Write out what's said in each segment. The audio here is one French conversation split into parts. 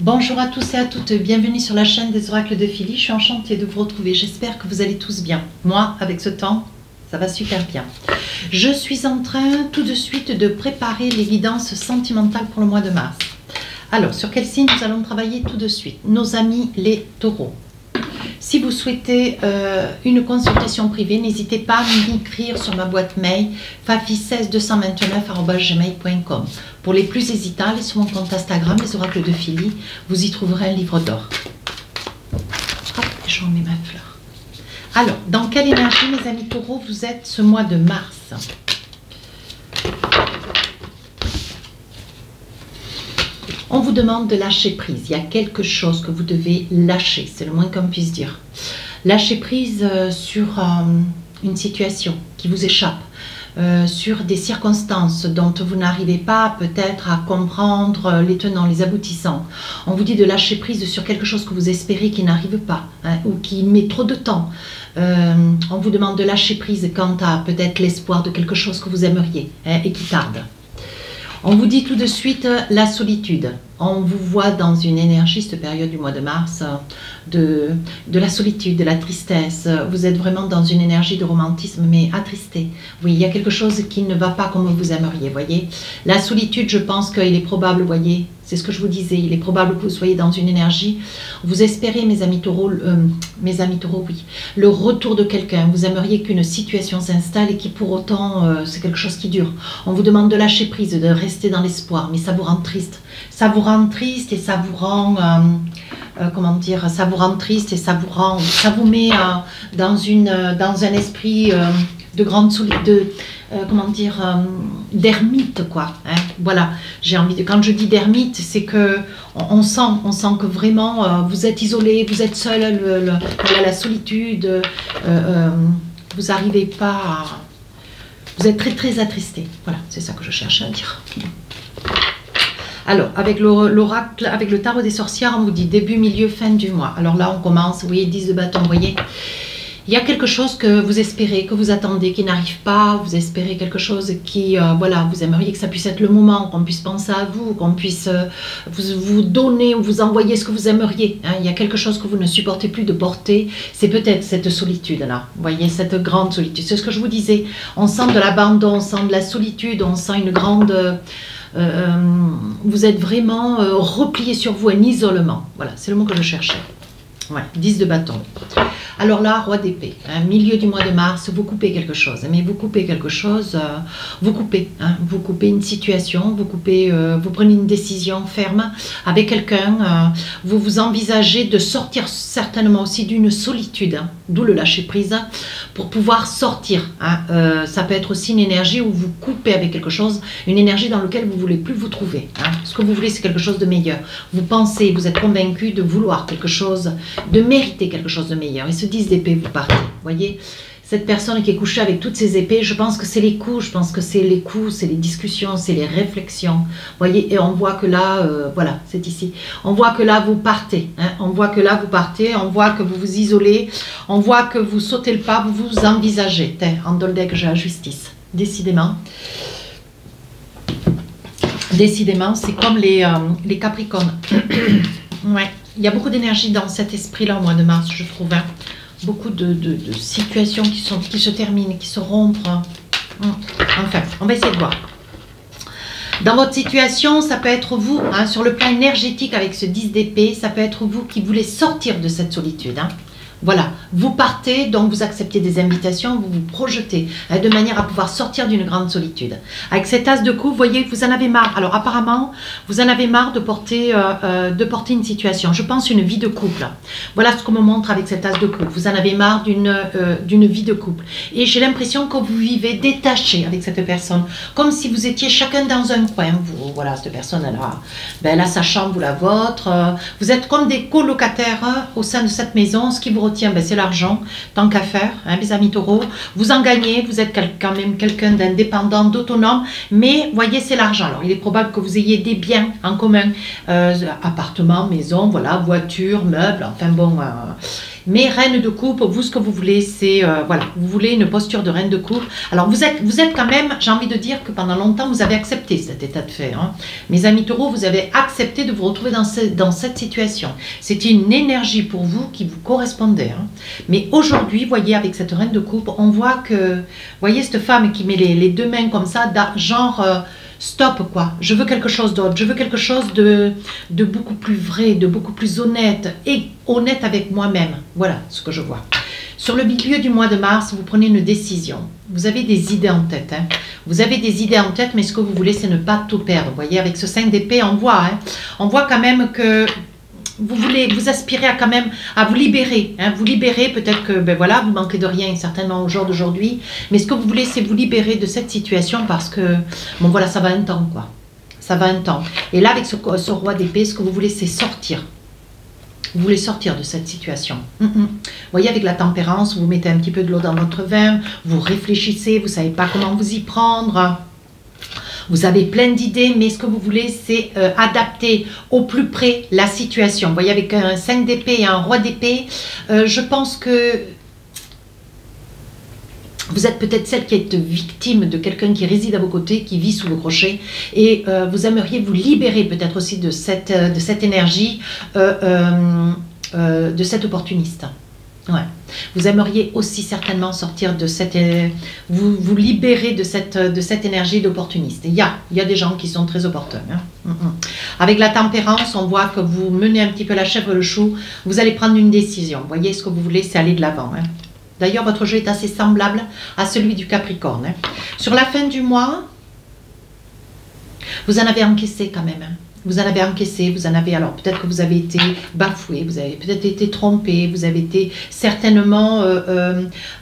Bonjour à tous et à toutes, bienvenue sur la chaîne des oracles de Philly. Je suis enchantée de vous retrouver, j'espère que vous allez tous bien. Moi, avec ce temps, ça va super bien. Je suis en train tout de suite de préparer l'évidence sentimentale pour le mois de mars. Alors, sur quel signe nous allons travailler tout de suite? Nos amis les taureaux. Si vous souhaitez une consultation privée, n'hésitez pas à m'écrire sur ma boîte mail fafi16229@gmail.com. Pour les plus hésitants, allez sur mon compte Instagram, les oracles de Philly, vous y trouverez un livre d'or. Hop, je remets ma fleur. Alors, dans quelle énergie, mes amis taureaux, vous êtes ce mois de mars? On vous demande de lâcher prise. Il y a quelque chose que vous devez lâcher, c'est le moins qu'on puisse dire. Lâcher prise sur une situation qui vous échappe, sur des circonstances dont vous n'arrivez pas peut-être à comprendre les tenants, les aboutissants. On vous dit de lâcher prise sur quelque chose que vous espérez qui n'arrive pas, hein, ou qui met trop de temps. On vous demande de lâcher prise quant à peut-être l'espoir de quelque chose que vous aimeriez, hein, et qui tarde. On vous dit tout de suite la solitude. On vous voit dans une énergie, cette période du mois de mars, de la solitude, de la tristesse. Vous êtes vraiment dans une énergie de romantisme, mais attristé. Oui, il y a quelque chose qui ne va pas comme vous aimeriez, voyez. La solitude, je pense qu'il est probable, voyez, c'est ce que je vous disais, il est probable que vous soyez dans une énergie. Vous espérez, mes amis taureaux, oui, le retour de quelqu'un. Vous aimeriez qu'une situation s'installe et qui pour autant, c'est quelque chose qui dure. On vous demande de lâcher prise, de rester dans l'espoir, mais ça vous rend triste. Ça vous rend triste et ça vous rend, comment dire, ça vous rend triste et ça vous met dans un esprit de grande solitude, comment dire, d'ermite, quoi. Hein. Voilà, j'ai envie de, quand je dis d'ermite, c'est que on sent que vraiment vous êtes isolé, vous êtes seul, la solitude, vous n'arrivez pas à, vous êtes très très attristé. Voilà, c'est ça que je cherche à dire. Alors, avec l'oracle, avec le tarot des sorcières, on vous dit début, milieu, fin du mois. Alors là, on commence, vous voyez, 10 de bâton, vous voyez. Il y a quelque chose que vous espérez, que vous attendez, qui n'arrive pas. Vous espérez quelque chose qui, voilà, vous aimeriez que ça puisse être le moment, qu'on puisse penser à vous, qu'on puisse vous donner ou vous envoyer ce que vous aimeriez. Hein. Il y a quelque chose que vous ne supportez plus de porter. C'est peut-être cette solitude-là. Vous voyez, cette grande solitude. C'est ce que je vous disais. On sent de l'abandon, on sent de la solitude, on sent une grande... vous êtes vraiment replié sur vous, un isolement. Voilà, c'est le mot que je cherchais. Ouais, 10 de bâton. Alors là, roi d'épée, hein, milieu du mois de mars, vous coupez quelque chose. Mais vous coupez quelque chose, vous coupez une situation, vous prenez une décision ferme avec quelqu'un. Vous vous envisagez de sortir certainement aussi d'une solitude, hein, d'où le lâcher prise, pour pouvoir sortir. Hein. Ça peut être aussi une énergie où vous coupez avec quelque chose, une énergie dans laquelle vous ne voulez plus vous trouver. Hein. Ce que vous voulez, c'est quelque chose de meilleur. Vous pensez, vous êtes convaincu de vouloir quelque chose, de mériter quelque chose de meilleur. Et ce 10 d'épée, vous partez. Vous voyez, cette personne qui est couchée avec toutes ses épées, je pense que c'est les coups, je pense que c'est les coups, c'est les discussions, c'est les réflexions. Vous voyez, et on voit que là, voilà, c'est ici. On voit que là, vous partez. Hein, on voit que là, vous partez. On voit que vous vous isolez. On voit que vous sautez le pas, vous vous envisagez. En Doldec, j'ai la justice. Décidément. Décidément, c'est comme les Capricornes. Ouais. Il y a beaucoup d'énergie dans cet esprit-là au mois de mars, je trouve. Hein. Beaucoup de situations qui se terminent, qui se rompent. Enfin, on va essayer de voir. Dans votre situation, ça peut être vous, hein, sur le plan énergétique avec ce 10 d'épée, ça peut être vous qui voulez sortir de cette solitude. Hein. Voilà, vous partez, donc vous acceptez des invitations, vous vous projetez hein, de manière à pouvoir sortir d'une grande solitude. Avec cet as de coupe, vous voyez que vous en avez marre. Alors apparemment, vous en avez marre de porter une situation. Je pense une vie de couple. Voilà ce qu'on me montre avec cet as de coupe. Vous en avez marre d'une vie de couple. Et j'ai l'impression que vous vivez détaché avec cette personne. Comme si vous étiez chacun dans un coin. Vous, voilà, cette personne, elle a sa chambre ou la vôtre. Vous êtes comme des colocataires au sein de cette maison. Ce qui vous retient, ben, c'est l'argent, tant qu'à faire, hein, mes amis taureaux. Vous en gagnez, vous êtes quand même quelqu'un d'indépendant, d'autonome, mais voyez, c'est l'argent. Alors, il est probable que vous ayez des biens en commun, appartements, maisons, voilà, voitures, meubles, enfin bon. Mais reine de coupe, vous, ce que vous voulez, c'est, voilà, vous voulez une posture de reine de coupe. Alors, vous êtes quand même, j'ai envie de dire que pendant longtemps, vous avez accepté cet état de fait. Hein. Mes amis taureaux, vous avez accepté de vous retrouver dans cette situation. C'était une énergie pour vous qui vous correspondait. Hein. Mais aujourd'hui, voyez, avec cette reine de coupe, on voit que, voyez cette femme qui met les deux mains comme ça, genre... stop quoi, je veux quelque chose d'autre, je veux quelque chose de beaucoup plus vrai, de beaucoup plus honnête et honnête avec moi-même. Voilà ce que je vois. Sur le milieu du mois de mars, vous prenez une décision. Vous avez des idées en tête. Hein. Vous avez des idées en tête, mais ce que vous voulez, c'est ne pas tout perdre. Vous voyez, avec ce 5 d'épée, on voit quand même que vous aspirez quand même à vous libérer. Hein, vous libérer, peut-être que ben voilà, vous manquez de rien certainement au jour d'aujourd'hui. Mais ce que vous voulez, c'est vous libérer de cette situation parce que, bon voilà, ça va un temps quoi. Ça va un temps. Et là, avec ce roi d'épée, ce que vous voulez, c'est sortir. Vous voulez sortir de cette situation. Vous voyez, avec la tempérance, vous mettez un petit peu de l'eau dans votre vin, vous réfléchissez, vous ne savez pas comment vous y prendre. Vous avez plein d'idées, mais ce que vous voulez, c'est adapter au plus près la situation. Vous voyez, avec un 5 d'épée et un roi d'épée, je pense que vous êtes peut-être celle qui est victime de quelqu'un qui réside à vos côtés, qui vit sous le crochet, et vous aimeriez vous libérer peut-être aussi de cette énergie, de cet opportuniste. Ouais. Vous aimeriez aussi certainement sortir de cette... vous libérer de cette énergie d'opportuniste. Il y a des gens qui sont très opportuns. Hein. Avec la tempérance, on voit que vous menez un petit peu la chèvre le chou. Vous allez prendre une décision. Vous voyez, ce que vous voulez, c'est aller de l'avant. Hein. D'ailleurs, votre jeu est assez semblable à celui du Capricorne. Hein. Sur la fin du mois, vous en avez encaissé quand même. Hein. Vous en avez encaissé, vous en avez... Alors, peut-être que vous avez été bafoué, vous avez peut-être été trompé, vous avez été certainement...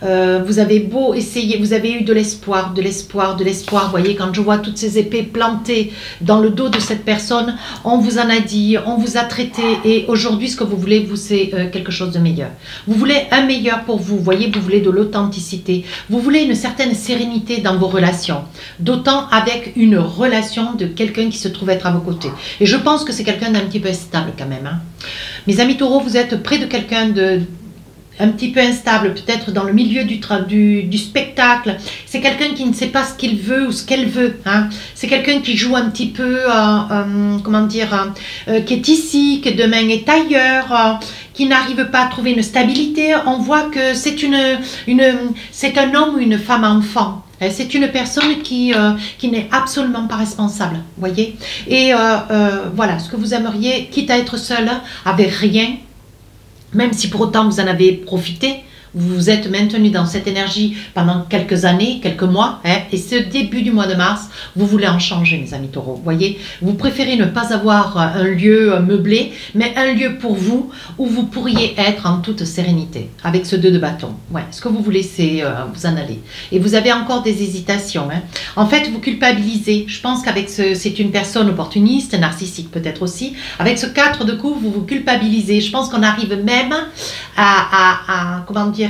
vous avez beau essayer, vous avez eu de l'espoir, de l'espoir, de l'espoir. Vous voyez, quand je vois toutes ces épées plantées dans le dos de cette personne, on vous en a dit, on vous a traité. Et aujourd'hui, ce que vous voulez, vous, c'est quelque chose de meilleur. Vous voulez un meilleur pour vous. Vous voyez, vous voulez de l'authenticité. Vous voulez une certaine sérénité dans vos relations. D'autant avec une relation de quelqu'un qui se trouve être à vos côtés. Et je pense que c'est quelqu'un d'un petit peu instable quand même. Hein. Mes amis taureaux, vous êtes près de quelqu'un un petit peu instable, peut-être dans le milieu du spectacle. C'est quelqu'un qui ne sait pas ce qu'il veut ou ce qu'elle veut. Hein. C'est quelqu'un qui joue un petit peu, comment dire, qui est ici, qui demain est ailleurs, qui n'arrive pas à trouver une stabilité. On voit que c'est c'est un homme ou une femme enfant. C'est une personne qui n'est absolument pas responsable, voyez. Et voilà, ce que vous aimeriez, quitte à être seul, avec rien, même si pour autant vous en avez profité, vous vous êtes maintenu dans cette énergie pendant quelques années, quelques mois, hein, et ce début du mois de mars, vous voulez en changer, mes amis taureaux, voyez. Vous préférez ne pas avoir un lieu meublé, mais un lieu pour vous, où vous pourriez être en toute sérénité, avec ce 2 de bâton. Ouais, ce que vous voulez, c'est vous en aller. Et vous avez encore des hésitations. Hein. En fait, vous culpabilisez. Je pense qu'avec c'est une personne opportuniste, narcissique peut-être aussi. Avec ce 4 de coupe, vous vous culpabilisez. Je pense qu'on arrive même comment dire,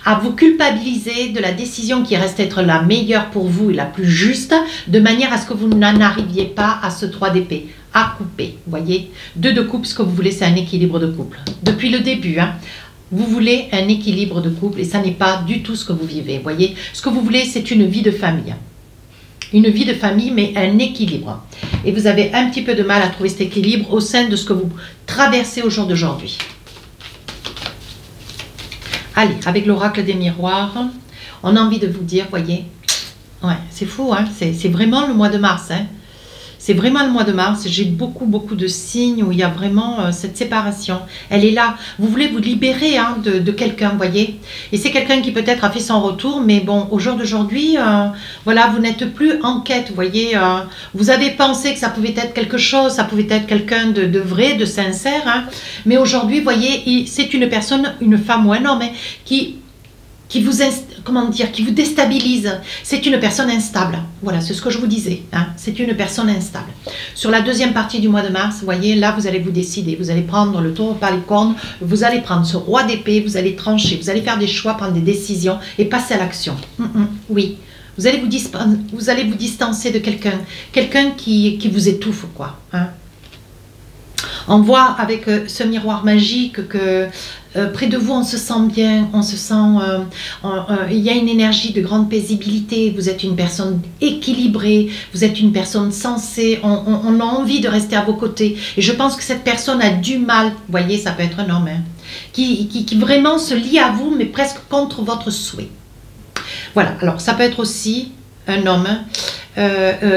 à vous culpabiliser de la décision qui reste être la meilleure pour vous et la plus juste, de manière à ce que vous n'en arriviez pas à ce 3 d'épée, à couper, voyez. 2 de coupe, ce que vous voulez, c'est un équilibre de couple. Depuis le début, hein, vous voulez un équilibre de couple et ça n'est pas du tout ce que vous vivez, voyez. Ce que vous voulez, c'est une vie de famille. Une vie de famille, mais un équilibre. Et vous avez un petit peu de mal à trouver cet équilibre au sein de ce que vous traversez au jour d'aujourd'hui. Allez, avec l'oracle des miroirs, on a envie de vous dire, voyez, ouais, c'est fou, hein, c'est vraiment le mois de mars, hein. C'est vraiment le mois de mars, j'ai beaucoup de signes où il y a vraiment cette séparation. Elle est là, vous voulez vous libérer hein, de quelqu'un, voyez. Et c'est quelqu'un qui peut-être a fait son retour, mais bon, au jour d'aujourd'hui, voilà, vous n'êtes plus en quête, vous voyez. Vous avez pensé que ça pouvait être quelque chose, ça pouvait être quelqu'un de vrai, de sincère. Hein, mais aujourd'hui, vous voyez, c'est une personne, une femme ou un homme, hein, qui vous, comment dire, qui vous déstabilise. C'est une personne instable. Voilà, c'est ce que je vous disais. Hein. C'est une personne instable. Sur la deuxième partie du mois de mars, vous voyez, là, vous allez vous décider. Vous allez prendre le taureau par les cornes. Vous allez prendre ce roi d'épée. Vous allez trancher. Vous allez faire des choix, prendre des décisions et passer à l'action. Oui. Vous allez vous distancer de quelqu'un. Quelqu'un qui vous étouffe, quoi. Hein. On voit avec ce miroir magique que près de vous, on se sent bien, on se sent, il y a une énergie de grande paisibilité, vous êtes une personne équilibrée, vous êtes une personne sensée, on a envie de rester à vos côtés. Et je pense que cette personne a du mal, vous voyez, ça peut être un homme, hein, qui vraiment se lie à vous, mais presque contre votre souhait. Voilà, alors ça peut être aussi un homme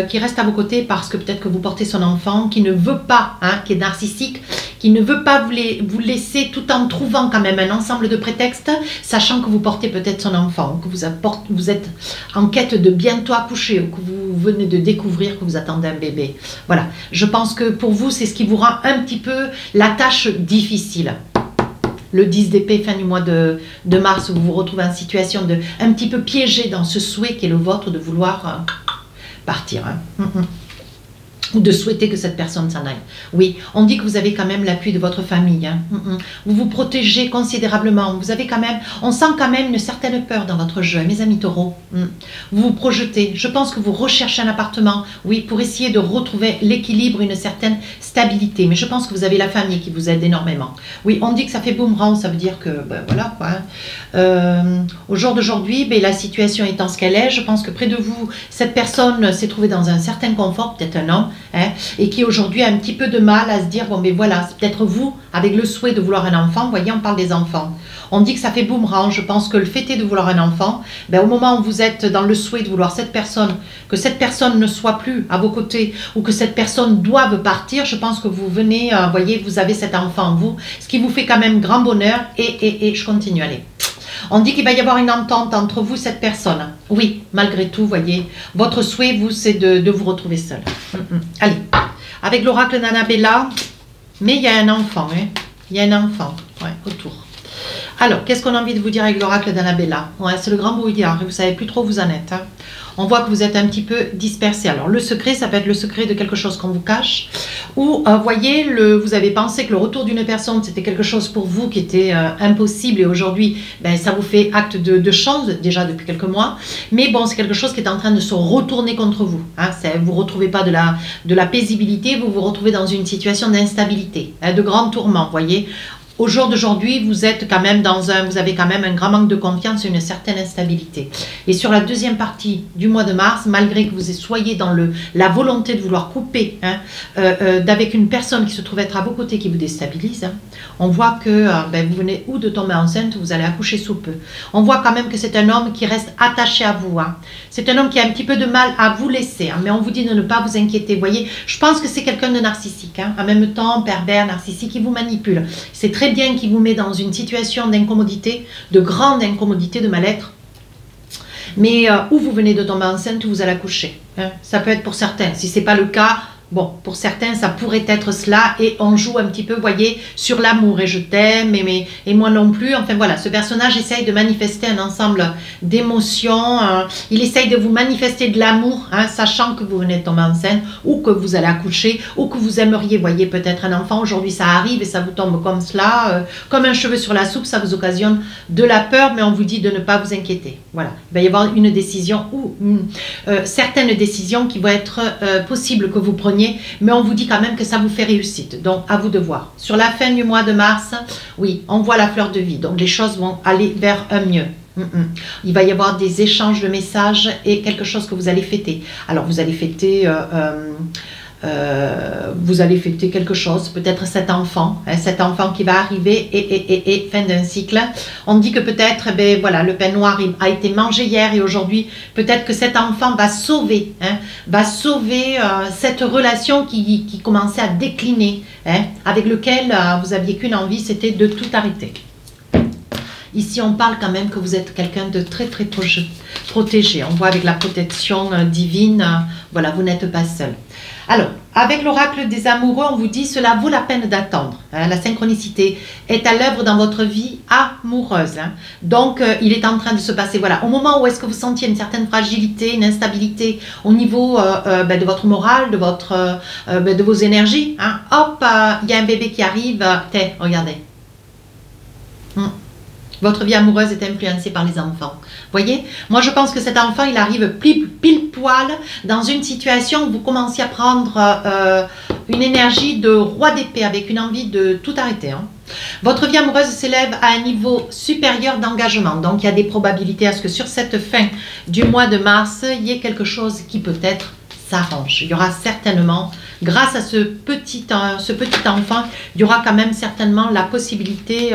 qui reste à vos côtés parce que peut-être que vous portez son enfant, qui ne veut pas, hein, qui est narcissique, qui ne veut pas vous laisser tout en trouvant quand même un ensemble de prétextes, sachant que vous portez peut-être son enfant, que vous êtes en quête de bientôt accoucher, ou que vous venez de découvrir que vous attendez un bébé. Voilà, je pense que pour vous, c'est ce qui vous rend un petit peu la tâche difficile. Le 10 d'épée, fin du mois de mars, où vous vous retrouvez en situation de un petit peu piégé dans ce souhait qui est le vôtre de vouloir partir. Hein. Ou de souhaiter que cette personne s'en aille. Oui, on dit que vous avez quand même l'appui de votre famille. Hein. Vous vous protégez considérablement. Vous avez quand même, on sent quand même une certaine peur dans votre jeu, mes amis taureaux. Vous vous projetez. Je pense que vous recherchez un appartement, oui, pour essayer de retrouver l'équilibre, une certaine stabilité. Mais je pense que vous avez la famille qui vous aide énormément. Oui, on dit que ça fait boomerang, ça veut dire que, ben voilà quoi. Hein. Au jour d'aujourd'hui, ben, la situation étant ce qu'elle est, je pense que près de vous, cette personne s'est trouvée dans un certain confort, peut-être un homme, hein, et qui aujourd'hui a un petit peu de mal à se dire, bon ben voilà, c'est peut-être vous, avec le souhait de vouloir un enfant, vous voyez, on parle des enfants. On dit que ça fait boomerang, je pense que le fait est de vouloir un enfant, ben, au moment où vous êtes dans le souhait de vouloir cette personne, que cette personne ne soit plus à vos côtés, ou que cette personne doive partir, je pense que vous venez, vous voyez, vous avez cet enfant en vous, ce qui vous fait quand même grand bonheur, et je continue, allez. On dit qu'il va y avoir une entente entre vous et cette personne. Oui, malgré tout, voyez, votre souhait, vous, c'est de vous retrouver seul. Allez, avec l'oracle d'Annabella, mais il y a un enfant, hein. Il y a un enfant, ouais, autour. Alors, qu'est-ce qu'on a envie de vous dire avec l'oracle d'Annabella? Ouais, c'est le grand brouillard, et vous ne savez plus trop où vous en êtes. Hein. On voit que vous êtes un petit peu dispersé. Alors, le secret, ça peut être le secret de quelque chose qu'on vous cache. Ou, voyez, vous avez pensé que le retour d'une personne, c'était quelque chose pour vous qui était impossible. Et aujourd'hui, ben, ça vous fait acte de chance, déjà depuis quelques mois. Mais bon, c'est quelque chose qui est en train de se retourner contre vous. Hein. Vous ne retrouvez pas de la paisibilité, vous vous retrouvez dans une situation d'instabilité, hein, de grands tourments, voyez. Au jour d'aujourd'hui, vous êtes quand même vous avez quand même un grand manque de confiance et une certaine instabilité. Et sur la deuxième partie du mois de mars, malgré que vous soyez dans la volonté de vouloir couper, hein, d'avec une personne qui se trouve être à vos côtés qui vous déstabilise, hein, on voit que ben, vous venez ou de tomber enceinte, vous allez accoucher sous peu. On voit quand même que c'est un homme qui reste attaché à vous. Hein. C'est un homme qui a un petit peu de mal à vous laisser, hein, mais on vous dit de ne pas vous inquiéter. Vous voyez, je pense que c'est quelqu'un de narcissique, hein, en même temps pervers, narcissique, qui vous manipule. C'est très bien qui vous met dans une situation d'incommodité, de grande incommodité, de mal-être, mais où vous venez de tomber enceinte, où vous allez accoucher. Hein. Ça peut être pour certains. Si ce n'est pas le cas, bon, pour certains, ça pourrait être cela, et on joue un petit peu, vous voyez, sur l'amour, et je t'aime, et moi non plus. Enfin voilà, ce personnage essaye de manifester un ensemble d'émotions, il essaye de vous manifester de l'amour, hein, sachant que vous venez de tomber enceinte, ou que vous allez accoucher, ou que vous aimeriez, voyez, peut-être un enfant. Aujourd'hui, ça arrive et ça vous tombe comme cela, comme un cheveu sur la soupe, ça vous occasionne de la peur, mais on vous dit de ne pas vous inquiéter. Voilà, il va y avoir une décision, ou certaines décisions qui vont être possibles que vous preniez, mais on vous dit quand même que ça vous fait réussite, donc à vous de voir. Sur la fin du mois de mars, oui, on voit la fleur de vie, donc les choses vont aller vers un mieux. Il va y avoir des échanges de messages et quelque chose que vous allez fêter. Alors vous allez fêter quelque chose, peut-être cet enfant qui va arriver et fin d'un cycle. On dit que peut-être, ben voilà, le pain noir a été mangé hier et aujourd'hui, peut-être que cet enfant va sauver, hein, cette relation qui commençait à décliner, hein, avec lequel vous aviez qu'une envie, c'était de tout arrêter. Ici, on parle quand même que vous êtes quelqu'un de très très protégé. On voit avec la protection divine, voilà, vous n'êtes pas seul. Alors, avec l'oracle des amoureux, on vous dit cela vaut la peine d'attendre. Hein, la synchronicité est à l'œuvre dans votre vie amoureuse. Hein. Donc, il est en train de se passer. Voilà, au moment où est-ce que vous sentiez une certaine fragilité, une instabilité au niveau ben, de votre morale, de vos énergies, hein, hop, il y a un bébé qui arrive. Regardez. Votre vie amoureuse est influencée par les enfants. Voyez, moi je pense que cet enfant, il arrive pile poil dans une situation où vous commencez à prendre une énergie de roi d'épée avec une envie de tout arrêter. Hein. Votre vie amoureuse s'élève à un niveau supérieur d'engagement. Donc, il y a des probabilités à ce que sur cette fin du mois de mars, il y ait quelque chose qui peut-être s'arrange. Il y aura certainement, grâce à ce petit enfant, il y aura quand même certainement la possibilité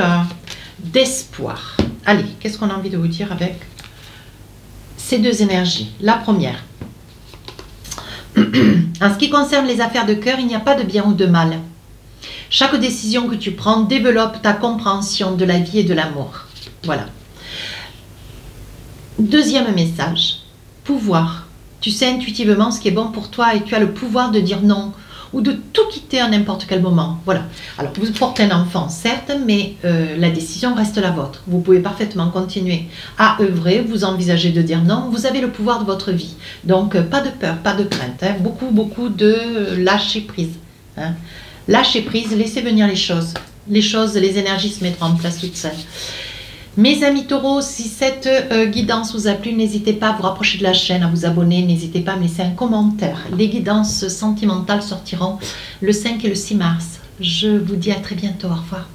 d'espoir. Allez, qu'est-ce qu'on a envie de vous dire avec ces deux énergies? La première. En ce qui concerne les affaires de cœur, il n'y a pas de bien ou de mal. Chaque décision que tu prends développe ta compréhension de la vie et de l'amour. Voilà. Deuxième message. Pouvoir. Tu sais intuitivement ce qui est bon pour toi et tu as le pouvoir de dire non ou de tout quitter à n'importe quel moment. Voilà. Alors, vous portez un enfant, certes, mais la décision reste la vôtre. Vous pouvez parfaitement continuer à œuvrer, vous envisagez de dire non, vous avez le pouvoir de votre vie. Donc, pas de peur, pas de crainte. Hein. Beaucoup de lâcher prise. Hein. Lâchez prise, laissez venir les choses. Les énergies se mettront en place toutes seules. Mes amis taureaux, si cette guidance vous a plu, n'hésitez pas à vous rapprocher de la chaîne, à vous abonner, n'hésitez pas à me laisser un commentaire. Les guidances sentimentales sortiront le 5 et le 6 mars. Je vous dis à très bientôt, au revoir.